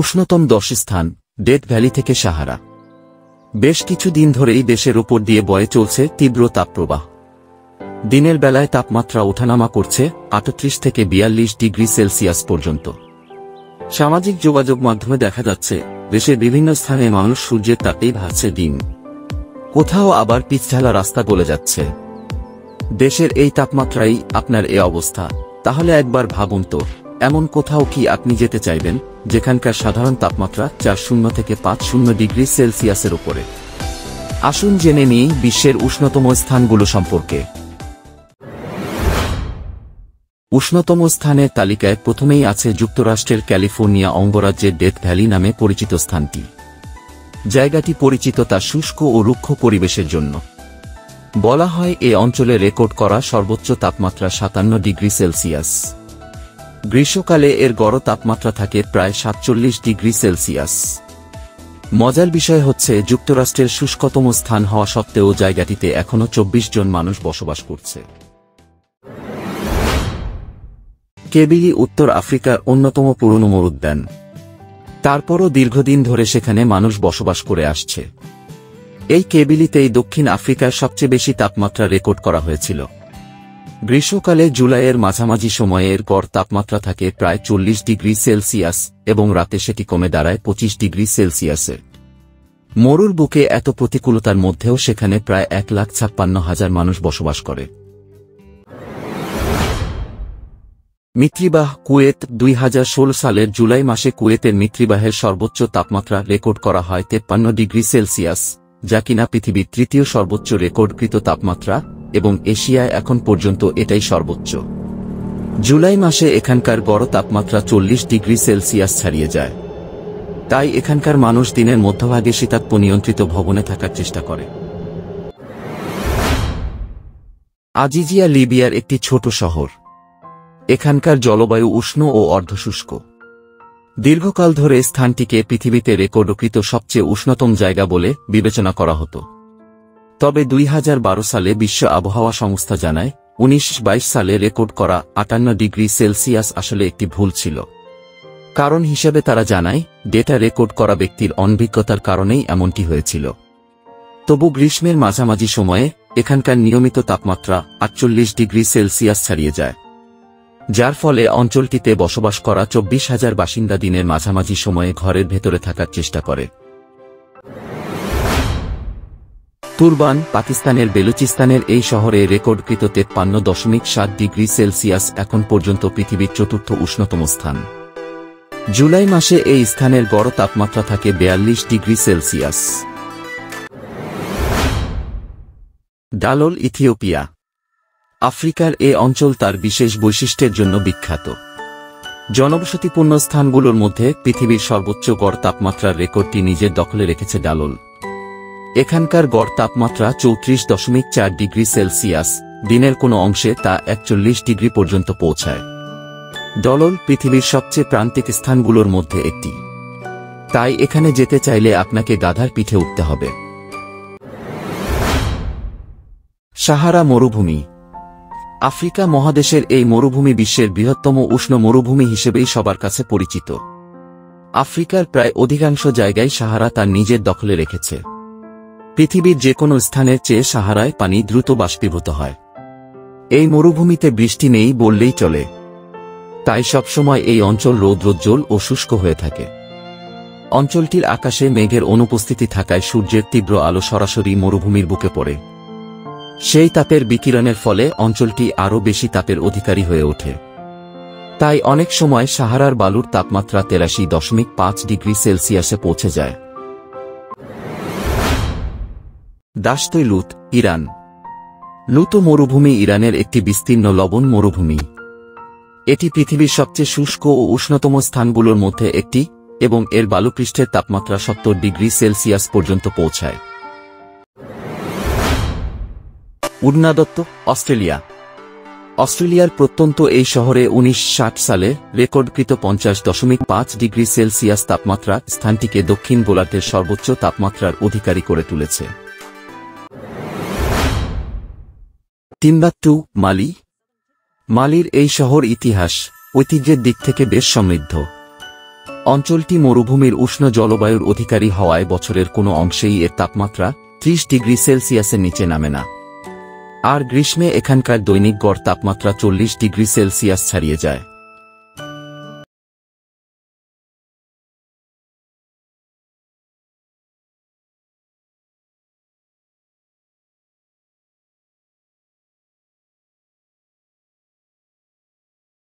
উষ্ণতম 10 স্থান, death valley থেকে সাহারা। বেশ কিছু দিন ধরেই দেশের উপর দিয়ে বয়ে চলছে তীব্র তাপপ্রবাহ। দিনের বেলায় তাপমাত্রা ওঠানামা করছে ৩৮ থেকে ৪২ ডিগ্রি সেলসিয়াস পর্যন্ত। সামাজিক যোগাযোগ মাধ্যমে দেখা যাচ্ছে দেশের বিভিন্ন স্থানে মানুষ সূর্যের তাপেই ভাসছে দিন। কোথাও আবার পিচঢালা রাস্তা গলে যাচ্ছে। দেশের এই তাপমাত্রাই আপনার এ অবস্থা, তাহলে একবার ভাবুন তো, এমন কোথাও কি আপনি যেতে চাইবেন যেখানকার সাধারণ তাপমাত্রা ৪০ থেকে ৫০ ডিগ্রি সেলসিয়াসের উপরে? আসুন জেনে নিই বিশ্বের উষ্ণতম স্থানগুলো সম্পর্কে। উষ্ণতম স্থানের তালিকায় প্রথমেই আছে যুক্তরাষ্ট্রের ক্যালিফোর্নিয়া অঙ্গরাজ্যের ডেথ ভ্যালি নামে পরিচিত স্থানটি। জায়গাটি পরিচিত তার শুষ্ক ও রুক্ষ পরিবেশের জন্য। বলা হয় এ অঞ্চলে রেকর্ড করা সর্বোচ্চ তাপমাত্রা ৫৭ ডিগ্রি সেলসিয়াস। গ্রীষ্মকালে এর গড় তাপমাত্রা থাকে প্রায় ৪৭ ডিগ্রি সেলসিয়াস। মজার বিষয় হচ্ছে যুক্তরাষ্ট্রের শুষ্কতম স্থান হওয়া সত্ত্বেও জায়গাটিতে এখনও ২৪ জন মানুষ বসবাস করছে। কেবিলি উত্তর আফ্রিকার অন্যতম পুরনো মরুদ্যান। তারপরও দীর্ঘদিন ধরে সেখানে মানুষ বসবাস করে আসছে। এই কেবিলিতেই দক্ষিণ আফ্রিকার সবচেয়ে বেশি তাপমাত্রা রেকর্ড করা হয়েছিল। গ্রীষ্মকালে জুলাইয়ের মাঝামাঝি সময়ে এর গড় তাপমাত্রা থাকে প্রায় ৪০ ডিগ্রি সেলসিয়াস এবং রাতে সেটি কমে দাঁড়ায় ২৫ ডিগ্রি সেলসিয়াসে। মরুর বুকে এত প্রতিকূলতার মধ্যেও সেখানে প্রায় ১,৫৬,০০০ মানুষ বসবাস করে। মিত্রিবাহ কুয়েত ২০১৬ সালের জুলাই মাসে কুয়েতের মিত্রিবাহের সর্বোচ্চ তাপমাত্রা রেকর্ড করা হয় ৫৩ ডিগ্রি সেলসিয়াস, যা কিনা পৃথিবীর তৃতীয় সর্বোচ্চ রেকর্ডকৃত তাপমাত্রা এবং এশিয়ায় এখন পর্যন্ত এটাই সর্বোচ্চ। জুলাই মাসে এখানকার গড় তাপমাত্রা ৪০ ডিগ্রি সেলসিয়াস ছাড়িয়ে যায়। তাই এখানকার মানুষ দিনের মধ্যভাগে শীতাত্ম নিয়ন্ত্রিত ভবনে থাকার চেষ্টা করে। আজিজিয়া লিবিয়ার একটি ছোট শহর। এখানকার জলবায়ু উষ্ণ ও অর্ধশুষ্ক। দীর্ঘকাল ধরে স্থানটিকে পৃথিবীতে রেকর্ডকৃত সবচেয়ে উষ্ণতম জায়গা বলে বিবেচনা করা হতো। তবে ২০১২ সালে বিশ্ব আবহাওয়া সংস্থা জানায় ১৯-২২ সালে রেকর্ড করা ৫৮ ডিগ্রি সেলসিয়াস আসলে একটি ভুল ছিল। কারণ হিসেবে তারা জানায় ডেটা রেকর্ড করা ব্যক্তির অনভিজ্ঞতার কারণেই এমনটি হয়েছিল। তবু গ্রীষ্মের মাঝামাঝি সময়ে এখানকার নিয়মিত তাপমাত্রা ৪৮ ডিগ্রি সেলসিয়াস ছাড়িয়ে যায়, যার ফলে অঞ্চলটিতে বসবাস করা ২৪,০০০ বাসিন্দা দিনের মাঝামাঝি সময়ে ঘরের ভেতরে থাকার চেষ্টা করে। তুরবান পাকিস্তানের বেলুচিস্তানের এই শহরে রেকর্ডকৃত ৫৩.৭ ডিগ্রি সেলসিয়াস এখন পর্যন্ত পৃথিবীর চতুর্থ উষ্ণতম স্থান। জুলাই মাসে এই স্থানের গড় তাপমাত্রা থাকে ৪২ ডিগ্রি সেলসিয়াস। Dallol Ethiopia. আফ্রিকার এ অঞ্চল তার বিশেষ বৈশিষ্ট্যের জন্য বিখ্যাত। জনবসতিপূর্ণ স্থানগুলোর মধ্যে পৃথিবীর সর্বোচ্চ গড় তাপমাত্রার রেকর্ডটি নিজের দখলে রেখেছে ডালোল। এখানকার গড় তাপমাত্রা ৩৪.৪ ডিগ্রি সেলসিয়াস, দিনের কোনো অংশে তা ৪১ ডিগ্রি পর্যন্ত পৌঁছায়। ডালোল পৃথিবীর সবচেয়ে প্রান্তিক স্থানগুলোর মধ্যে একটি। তাই এখানে যেতে চাইলে আপনাকে গাধার পিঠে উঠতে হবে। সাহারা মরুভূমি। আফ্রিকা মহাদেশের এই মরুভূমি বিশ্বের বৃহত্তম উষ্ণ মরুভূমি হিসেবেই সবার কাছে পরিচিত। আফ্রিকার প্রায় অধিকাংশ জায়গায় সাহারা তার নিজের দখলে রেখেছে। পৃথিবীর যে কোনো স্থানের চেয়ে সাহারায় পানি দ্রুত বাষ্পীভূত হয়। এই মরুভূমিতে বৃষ্টি নেই বললেই চলে। তাই সবসময় এই অঞ্চল রৌদ্রোজ্জ্বল ও শুষ্ক হয়ে থাকে। অঞ্চলটির আকাশে মেঘের অনুপস্থিতি থাকায় সূর্যের তীব্র আলো সরাসরি মরুভূমির বুকে পড়ে। সেই তাপের বিকিরণের ফলে অঞ্চলটি আরও বেশি তাপের অধিকারী হয়ে ওঠে। তাই অনেক সময় সাহারার বালুর তাপমাত্রা ৮৩.৫ ডিগ্রি সেলসিয়াসে পৌঁছে যায়। দাশতই লুত, ইরান। লুতো মরুভূমি ইরানের একটি বিস্তীর্ণ লবণ মরুভূমি। এটি পৃথিবীর সবচেয়ে শুষ্ক ও উষ্ণতম স্থানগুলোর মধ্যে একটি এবং এর বালুপৃষ্ঠের তাপমাত্রা ৭০ ডিগ্রি সেলসিয়াস পর্যন্ত পৌঁছায়। উডনাদত্ত, অস্ট্রেলিয়া। অস্ট্রেলিয়ার প্রত্যন্ত এই শহরে ১৯৬০ সালে রেকর্ডকৃত ৫০.৫ ডিগ্রি সেলসিয়াস তাপমাত্রা স্থানটিকে দক্ষিণ গোলার্ধের সর্বোচ্চ তাপমাত্রার অধিকারী করে তুলেছে। টিম্বাকটু, মালি। মালির এই শহর ইতিহাস, ঐতিহ্যের দিক থেকে বেশ সমৃদ্ধ। অঞ্চলটি মরুভূমির উষ্ণ জলবায়ুর অধিকারী হওয়ায় বছরের কোনো অংশেই এর তাপমাত্রা 30 ডিগ্রি সেলসিয়াসের নিচে নামে না। আর গ্রীষ্মে এখানকার দৈনিক গড় তাপমাত্রা 40 ডিগ্রি সেলসিয়াস ছাড়িয়ে যায়।